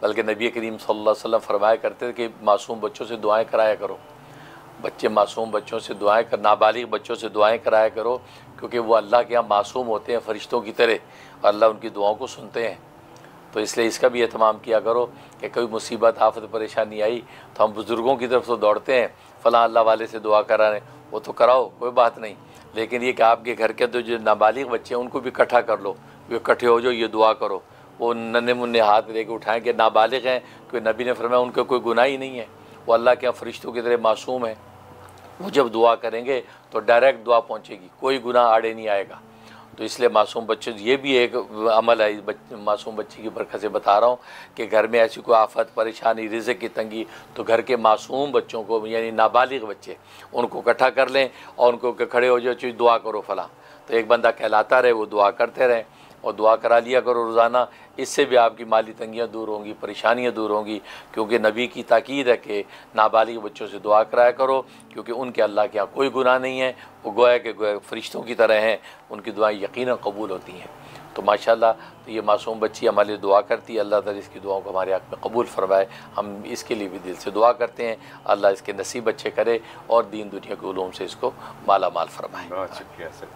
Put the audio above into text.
बल्कि नबी करीम सल्लल्लाहु अलैहि वसल्लम फरमाया करते थे कि मासूम बच्चों से दुआएं कराया करो। मासूम बच्चों से दुआएं कर, नाबालिग बच्चों से दुआएं कराया करो, क्योंकि वो अल्लाह के यहाँ मासूम होते हैं फ़रिश्तों की तरह, और अल्लाह उनकी दुआओं को सुनते हैं। तो इसलिए इसका भी एहतमाम किया करो कि कोई मुसीबत आफत परेशानी आई तो हम बुज़ुर्गों की तरफ तो दौड़ते हैं, फ़लाँ अल्लाह वाले से दुआ कराने, वो तो कराओ, कोई बात नहीं, लेकिन ये कि आपके घर के तो जो नाबालिग बच्चे हैं उनको भी इकट्ठा कर लो, वे इकट्ठे हो जाओ, ये दुआ करो। वो नन्हे मुन्ने हाथ लेके उठाएं कि नाबालिग हैं, क्योंकि नबी ने फरमाया उनका कोई गुनाह ही नहीं है, वो अल्लाह के यहाँ फ़रिश्तों की तरह मासूम है। वो जब दुआ करेंगे तो डायरेक्ट दुआ पहुँचेगी, कोई गुनाह आड़े नहीं आएगा। तो इसलिए मासूम बच्चे, ये भी एक अमल है, मासूम बच्चे की बरकत से बता रहा हूँ कि घर में ऐसी कोई आफत परेशानी रिज़्क़ की तंगी, तो घर के मासूम बच्चों को यानी नाबालिग बच्चे उनको इकट्ठा कर लें और उनको खड़े हो जाओ, चीज़ दुआ करो फ़लाँ, तो एक बंदा कहलाता रहे, वो दुआ करते रहें और दुआ करा लिया करो रोज़ाना। इससे भी आपकी माली तंगियाँ दूर होंगी, परेशानियाँ दूर होंगी, क्योंकि नबी की ताकीद है कि नाबालिग बच्चों से दुआ कराया करो, क्योंकि उनके अल्लाह के यहाँ कोई गुनाह नहीं है, वो गोया के गोया फ़रिश्तों की तरह हैं, उनकी दुआएं यकीनन कबूल होती हैं। तो माशाअल्लाह, तो ये मासूम बच्ची हमारे लिए दुआ करती है, अल्लाह ताला इसकी दुआओं को हमारे हक़ में कबूल फरमाए। हम इसके लिए भी दिल से दुआ करते हैं, अल्लाह इसके नसीब अच्छे करे और दीन दुनिया के उलूम से इसको माला माल फरमाए। बहुत शुक्रिया सर।